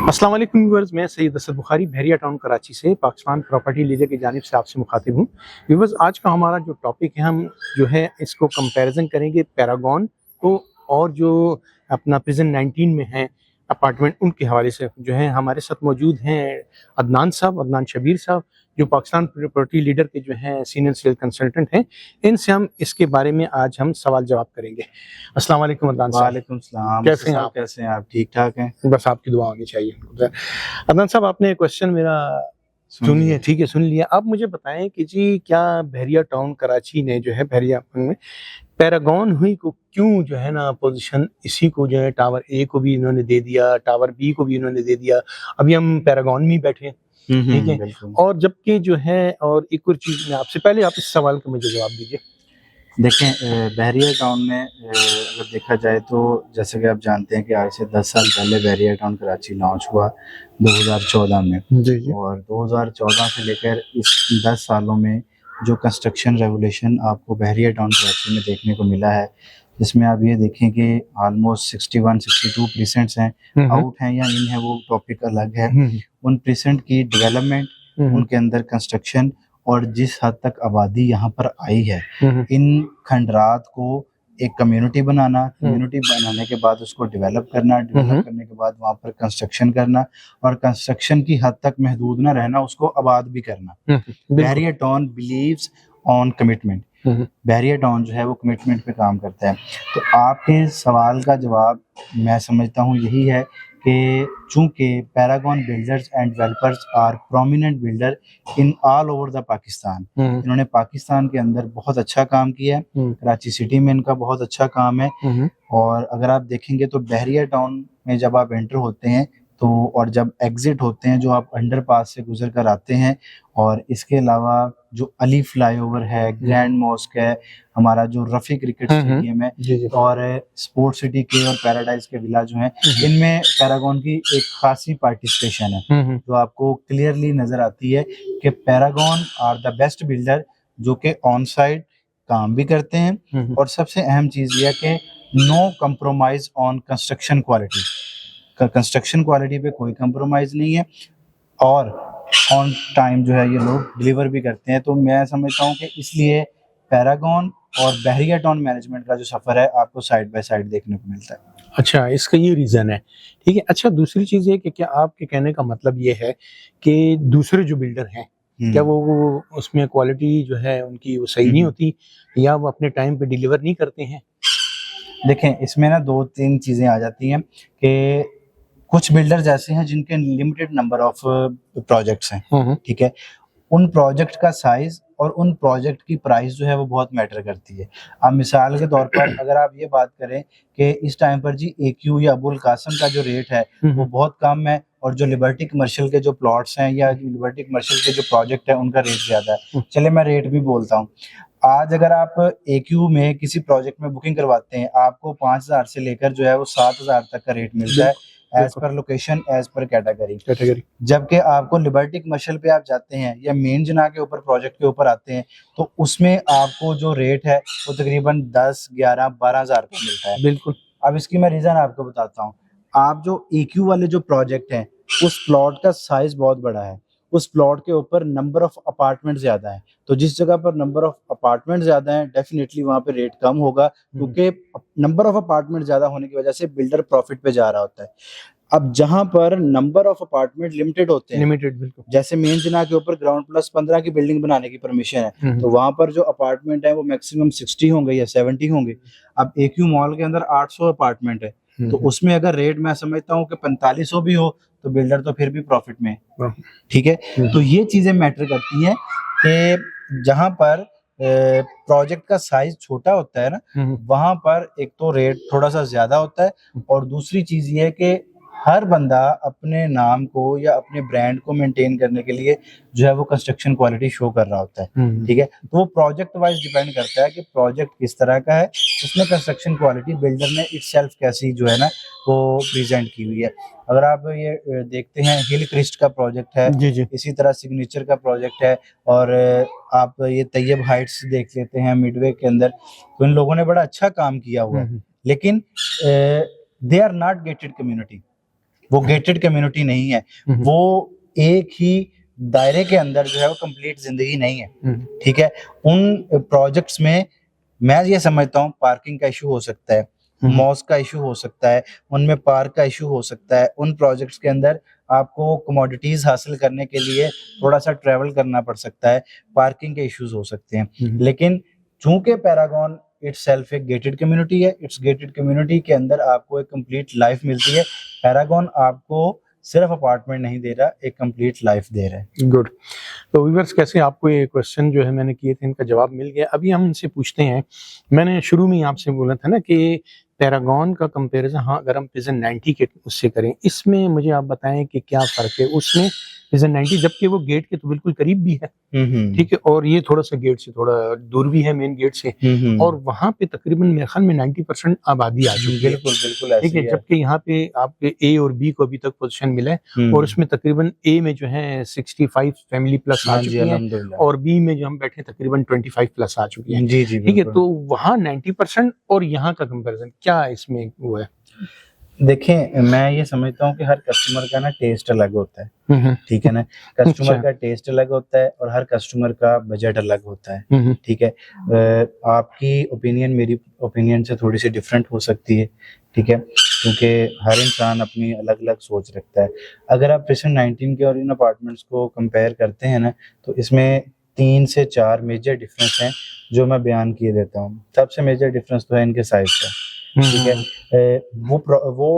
अस्सलाम वालेकुम व्यूअर्स, मैं सैयद असद बुखारी बहरिया टाउन कराची से पाकिस्तान प्रॉपर्टी लीडर की जानिब से आपसे मुखातिब हूँ। व्यूअर्स, आज का हमारा जो टॉपिक है, हम जो है इसको कंपैरिजन करेंगे पैरागॉन को और जो अपना प्रिजन 19 में है अपार्टमेंट, उनके हवाले से। जो है हमारे साथ मौजूद हैं अदनान शबीर साहब, जो पाकिस्तान प्रॉपर्टी लीडर के जो हैं सीनियर सेल कंसल्टेंट हैं। इनसे हम इसके बारे में आज हम सवाल जवाब करेंगे। अस्सलाम वालेकुम अदनान साहब। वालेकुम सलाम। कैसे हैं आप? कैसे हैं आप? ठीक ठाक हैं? बस आपकी दुआ होनी चाहिए। अदनान साहब, आपने क्वेश्चन मेरा सुन लिया? ठीक है, सुन लिया। आप मुझे बताएं कि जी, क्या बहरिया टाउन कराची ने जो है बहरिया में पैरागॉन हुई को क्यों जो है ना पोजीशन इसी को जो है टावर ए को भी इन्होंने दे दिया, टावर बी को भी इन्होंने दे दिया, अभी हम पैरागॉन में ही बैठे हैं, ठीक है। बिल्कुल। और जबकि जो है, और एक और चीज मैं आपसे, पहले आप इस सवाल का मुझे जवाब दीजिए। देखें, बहरिया टाउन में अगर देखा जाए तो जैसे कि आप जानते हैं कि आज से 10 साल पहले बहरिया टाउन कराची लॉन्च हुआ 2014 में। जी जी। और 2014 से लेकर इस 10 सालों में जो कंस्ट्रक्शन रेवोल्यूशन आपको बहरिया टाउन कराची में देखने को मिला है, जिसमें आप ये देखें कि ऑलमोस्ट 61-62% हैं, आउट हैं या इन है वो टॉपिक अलग है। उन प्रीसेंट की डेवलपमेंट, उनके अंदर कंस्ट्रक्शन और जिस हद तक आबादी यहाँ पर आई है, इन खंडरात को एक कम्युनिटी बनाना, कम्युनिटी बनाने के बाद उसको डेवलप करना, डेवलप करने के बाद वहाँ पर कंस्ट्रक्शन करना और कंस्ट्रक्शन की हद तक महदूद न रहना, उसको आबाद भी करना। Bahria Town believes on commitment. Bahria Town जो है वो कमिटमेंट पे काम करता है। तो आपके सवाल का जवाब मैं समझता हूँ यही है कि चूंकि Paragon builders and developers are prominent builder in all over the Pakistan, इन्होंने पाकिस्तान के अंदर बहुत अच्छा काम किया है। कराची सिटी में इनका बहुत अच्छा काम है। और अगर आप देखेंगे तो बहरिया टाउन में जब आप एंटर होते हैं तो, और जब एग्जिट होते हैं, जो आप अंडरपास से गुजर कर आते हैं, और इसके अलावा जो अली फ्लाईओवर है, ग्रैंड मॉस्क है, हमारा जो रफी क्रिकेट स्टेडियम है, और स्पोर्ट्स सिटी के और पैराडाइज के विला जो हैं, इनमें पैरागॉन की एक खासी पार्टिसिपेशन है, जो आपको क्लियरली नजर आती है कि Paragon are the best builder, जो कि ऑन साइड काम भी करते हैं। और सबसे अहम चीज यह है कि no compromise on construction quality. Construction quality पे कोई कंप्रोमाइज नहीं है, और ऑन टाइम जो है ये लोग डिलीवर भी करते हैं। तो मैं समझता हूँ कि इसलिए पैरागॉन और बहरिया टाउन मैनेजमेंट का जो सफर है आपको साइड बाय साइड देखने को मिलता है। अच्छा, इसका ये रीजन है, ठीक है। अच्छा, दूसरी चीज है कि क्या आपके कहने का मतलब ये है कि दूसरे जो बिल्डर हैं, क्या वो उसमें क्वालिटी जो है उनकी वो सही नहीं होती, या वो अपने टाइम पे डिलीवर नहीं करते हैं? देखें, इसमें ना 2-3 चीजें आ जाती हैं कि कुछ बिल्डर्स ऐसे हैं जिनके लिमिटेड नंबर ऑफ प्रोजेक्ट्स हैं, ठीक है। उन प्रोजेक्ट का साइज और उन प्रोजेक्ट की प्राइस जो है वो बहुत मैटर करती है। अब मिसाल के तौर पर अगर आप ये बात करें कि इस टाइम पर जी AQ या अबुल कासम का जो रेट है वो बहुत कम है, और जो लिबर्टी कमर्शियल के जो प्लॉट्स हैं या लिबर्टी कमर्शियल के जो प्रोजेक्ट है उनका रेट ज्यादा है। चले मैं रेट भी बोलता हूँ। आज अगर आप AQ में किसी प्रोजेक्ट में बुकिंग करवाते हैं, आपको 5,000 से लेकर जो है वो 7,000 तक का रेट मिलता है, as per location, as per category. जबकि आपको लिबर्टी कमर्शियल पे आप जाते हैं या मेन जना के ऊपर प्रोजेक्ट के ऊपर आते हैं, तो उसमें आपको जो रेट है वो तकरीबन 10, 11, 12,000 का मिलता है। बिल्कुल। अब इसकी मैं रीजन आपको बताता हूँ। आप जो AQ वाले जो प्रोजेक्ट हैं, उस प्लॉट का साइज बहुत बड़ा है, उस प्लॉट के ऊपर नंबर ऑफ अपार्टमेंट ज्यादा है, तो जिस जगह पर नंबर ऑफ अपार्टमेंट ज्यादा है डेफिनेटली वहां पे रेट कम होगा, क्योंकि नंबर ऑफ अपार्टमेंट ज्यादा होने की वजह से बिल्डर प्रॉफिट पे जा रहा होता है। अब जहां पर नंबर ऑफ अपार्टमेंट लिमिटेड होते हैं, बिल्कुल, जैसे मेन जना के ऊपर ग्राउंड प्लस 15 की बिल्डिंग बनाने की परमिशन है, तो वहां पर जो अपार्टमेंट है वो मैक्सिमम 60 होंगे या 70 होंगे। अब AQ मॉल के अंदर 800 अपार्टमेंट है, तो उसमें अगर रेट मैं समझता हूँ कि 4500 भी हो तो बिल्डर तो फिर भी प्रॉफिट में, ठीक है। तो ये चीजें मैटर करती हैं कि जहां पर प्रोजेक्ट का साइज छोटा होता है ना, वहां पर एक तो रेट थोड़ा सा ज्यादा होता है, और दूसरी चीज ये है कि हर बंदा अपने नाम को या अपने ब्रांड को मेंटेन करने के लिए जो है वो कंस्ट्रक्शन क्वालिटी शो कर रहा होता है, ठीक है। तो वो प्रोजेक्ट वाइज डिपेंड करता है कि प्रोजेक्ट किस तरह का है, उसमें कंस्ट्रक्शन क्वालिटी बिल्डर ने इटसेल्फ कैसी जो है ना वो प्रेजेंट की हुई है। अगर आप ये देखते हैं, हिल क्रिस्ट का प्रोजेक्ट है, जी। इसी तरह सिग्नेचर का प्रोजेक्ट है, और आप ये तैयब हाइट्स देख लेते हैं मिडवे के अंदर, तो इन लोगों ने बड़ा अच्छा काम किया हुआ है, लेकिन they are not gated community. वो गेटेड कम्युनिटी नहीं है, वो एक ही दायरे के अंदर जो है वो कंप्लीट जिंदगी नहीं है। ठीक है, उन प्रोजेक्ट्स में मैं ये समझता हूँ पार्किंग का इशू हो सकता है, मॉस्क का इशू हो सकता है, उनमें पार्क का इशू हो सकता है। उन प्रोजेक्ट्स के अंदर आपको कमोडिटीज हासिल करने के लिए थोड़ा सा ट्रैवल करना पड़ सकता है, पार्किंग के इश्यूज हो सकते हैं। लेकिन चूंकि पैरागॉन इटसेल्फ एक गेटेड कम्युनिटी है, इट्स गेटेड कम्युनिटी के अंदर आपको एक कंप्लीट लाइफ मिलती है। पैरागॉन आपको सिर्फ अपार्टमेंट नहीं दे रहा, एक कंप्लीट लाइफ दे रहा है। गुड। तो व्यूअर्स, कैसे आपको ये क्वेश्चन जो है मैंने किए थे, इनका जवाब मिल गया। अभी हम इनसे पूछते हैं, मैंने शुरू में ही आपसे बोला था ना कि पैरागॉन का कंपैरिजन हाँ अगर हम पिजन 90 के उससे करें, इसमें मुझे आप बताएं कि क्या फर्क है। उसमें पिजन 90 जबकि वो गेट के तो बिल्कुल करीब भी है, ठीक है, और ये थोड़ा सा गेट से थोड़ा दूर भी है, मेन गेट से, और वहां पे तकरीबन मेरे ख्याल में 90% आबादी आ चुकी है। बिल्कुल बिल्कुल, ठीक है, जबकि यहाँ पे आपके ए और बी को अभी तक पोजीशन मिला है, और उसमें तकरीबन ए में जो है 65 फैमिली प्लस आ चुकी है, और बी में जो हम बैठे तकरीबन 25 प्लस आ चुकी है। जी जी, ठीक है, तो वहाँ 90% और यहाँ का कंपैरिजन क्या इसमें वो है? देखें, मैं ये समझता हूँ कि हर कस्टमर का ना टेस्ट अलग होता है, ठीक है ना, कस्टमर का टेस्ट अलग होता है और हर कस्टमर का बजट अलग होता है। ठीक है, आपकी ओपिनियन मेरी ओपिनियन से थोड़ी सी डिफरेंट हो सकती है, ठीक है, क्योंकि हर इंसान अपनी अलग अलग सोच रखता है। अगर आप पिजन 19 के और इन अपार्टमेंट्स को कंपेयर करते हैं ना, तो इसमें 3 से 4 मेजर डिफरेंस हैं जो मैं बयान किए देता हूँ। सबसे मेजर डिफरेंस तो है इनके साइज का, ठीक है। वो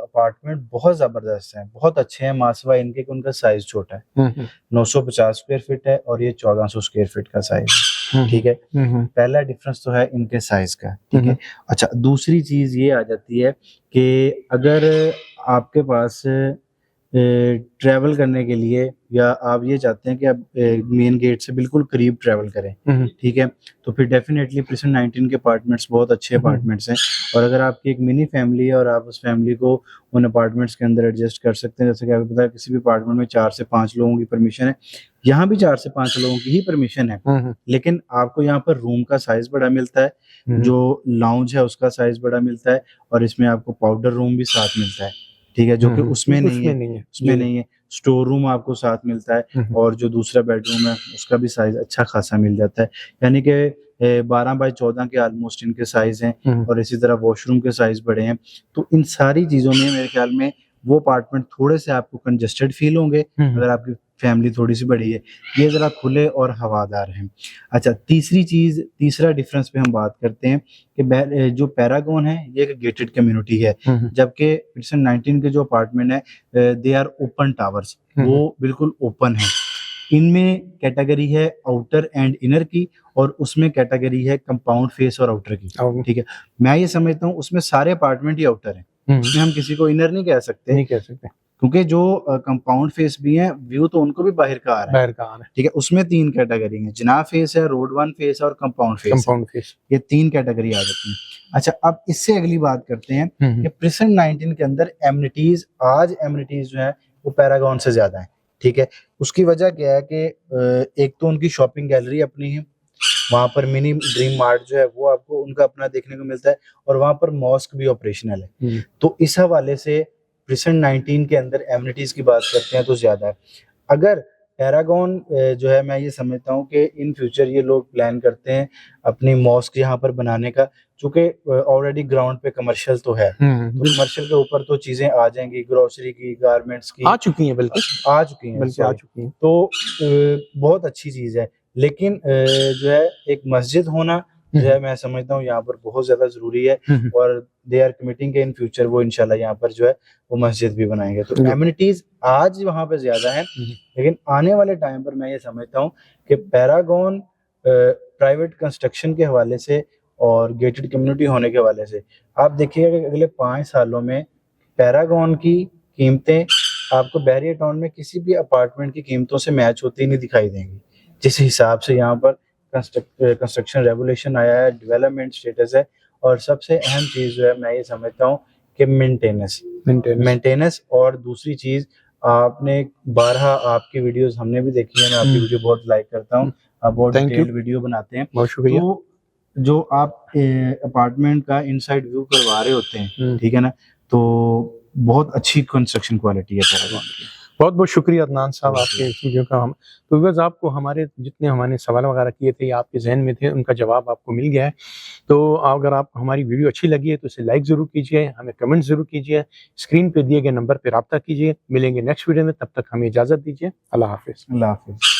अपार्टमेंट बहुत जबरदस्त है, बहुत अच्छे हैं, मासवा इनके कि उनका साइज छोटा है, 950 स्क्वायर फीट है और ये 1400 स्क्वायर फीट का साइज है। ठीक है, पहला डिफरेंस तो है इनके साइज का। ठीक है, अच्छा, दूसरी चीज ये आ जाती है कि अगर आपके पास ट्रैवल करने के लिए या आप ये चाहते हैं कि आप मेन गेट से बिल्कुल करीब ट्रैवल करें, ठीक है, तो फिर डेफिनेटली पिजन 19 के अपार्टमेंट्स बहुत अच्छे अपार्टमेंट्स हैं। और अगर आपकी एक मिनी फैमिली है और आप उस फैमिली को उन अपार्टमेंट्स के अंदर एडजस्ट कर सकते हैं, जैसे कि आपको पता है किसी भी अपार्टमेंट में 4 से 5 लोगों की परमिशन है, यहाँ भी 4 से 5 लोगों की ही परमिशन है, लेकिन आपको यहाँ पर रूम का साइज बड़ा मिलता है, जो लाउंज है उसका साइज बड़ा मिलता है, और इसमें आपको पाउडर रूम भी साथ मिलता है, ठीक है, जो कि उसमें नहीं है। स्टोर रूम आपको साथ मिलता है, और जो दूसरा बेडरूम है उसका भी साइज अच्छा खासा मिल जाता है, यानी कि 12 बाई 14 के ऑलमोस्ट इनके साइज हैं, और इसी तरह वॉशरूम के साइज बड़े हैं। तो इन सारी चीजों में मेरे ख्याल में वो अपार्टमेंट थोड़े से आपको कंजेस्टेड फील होंगे अगर आपकी फैमिली थोड़ी सी बड़ी है, ये जरा खुले और हवादार हैं। अच्छा, तीसरा डिफरेंस पे हम बात करते हैं कि जो पैरागॉन है ये एक गेटेड कम्युनिटी है, जबकि पिजन 19 के जो अपार्टमेंट है दे आर ओपन टावर्स, वो बिल्कुल ओपन है। इनमें कैटेगरी है आउटर एंड इनर की, और उसमें कैटेगरी है कंपाउंड फेस और आउटर की। ठीक है, मैं ये समझता हूँ उसमें सारे अपार्टमेंट ही आउटर हैं, इसमें हम किसी को इनर नहीं कह सकते, क्योंकि जो कंपाउंड फेस भी हैं व्यू तो उनको भी बाहर का आ रहा है। ठीक है, उसमें 3 कैटेगरी हैं, जना फेस है, रोड 1 फेस है और कंपाउंड फेस। ये 3 कैटेगरी आ जाती हैं। अच्छा, अब इससे अगली बात करते हैं कि पिजन 19 के अंदर एमिनिटीज जो है वो पैरागॉन से ज्यादा है। ठीक है, उसकी वजह क्या है कि एक तो उनकी शॉपिंग गैलरी अपनी है, वहां पर मिनी ड्रीम मार्ट जो है वो आपको उनका अपना देखने को मिलता है, और वहां पर मॉस्क भी ऑपरेशनल है। तो इस हवाले से पिजन 19 के अंदर एमिनिटीज की बात करते हैं तो ज्यादा है। अगर पैरागॉन जो है, मैं ये समझता हूँ कि इन फ्यूचर ये लोग प्लान करते हैं अपनी मॉस्क यहाँ पर बनाने का, चूंकि ऑलरेडी ग्राउंड पे कमर्शियल तो है, तो कमर्शियल के ऊपर तो चीजें आ जाएंगी, ग्रोसरी की, गारमेंट्स की आ चुकी हैं, बल्कि आ चुकी हैं, तो बहुत अच्छी चीज है। लेकिन जो है एक मस्जिद होना जो है मैं समझता हूँ यहाँ पर बहुत ज्यादा जरूरी है, और दे आर कमिटिंग के इन फ्यूचर वो इंशाल्लाह यहाँ पर जो है वो मस्जिद भी बनाएंगे। तो एमिनिटीज आज वहाँ पे ज्यादा है, लेकिन आने वाले टाइम पर मैं ये समझता हूँ कि पैरागॉन प्राइवेट कंस्ट्रक्शन के हवाले से और गेटेड कम्युनिटी होने के हवाले से आप देखिएगा कि अगले 5 सालों में पैरागॉन की कीमतें आपको बहरिया टाउन में किसी भी अपार्टमेंट की कीमतों से मैच होती नहीं दिखाई देंगी। जिस हिसाब से यहाँ पर कंस्ट्रक्शन रेगुलेशन आया है, डेवलपमेंट स्टेटस है, और सबसे अहम चीज जो है मैं ये समझता हूँ कि मेंटेनेंस। और दूसरी चीज, आपने 12 आपकी वीडियोस हमने भी देखी है, मैं आपकी वीडियो बहुत लाइक करता हूँ, आप बहुत डिटेल वीडियो बनाते हैं, बहुत शुक्रिया। तो जो आप अपार्टमेंट का इनसाइड व्यू करवा रहे होते हैं, ठीक है ना, तो बहुत अच्छी कंस्ट्रक्शन क्वालिटी है पैरागॉन की। बहुत बहुत शुक्रिया अदनान साहब आपके इस वीडियो का। हम तो व्यूअर्स आपको हमारे जितने हमने सवाल वगैरह किए थे या आपके जहन में थे उनका जवाब आपको मिल गया है। तो अगर आप हमारी वीडियो अच्छी लगी है तो इसे लाइक ज़रूर कीजिए, हमें कमेंट ज़रूर कीजिए, स्क्रीन पे दिए गए नंबर पर रब्ता कीजिए। मिलेंगे नेक्स्ट वीडियो में, तब तक हमें इजाज़त दीजिए। अल्लाह हाफिज़। अल्लाह हाफिज़।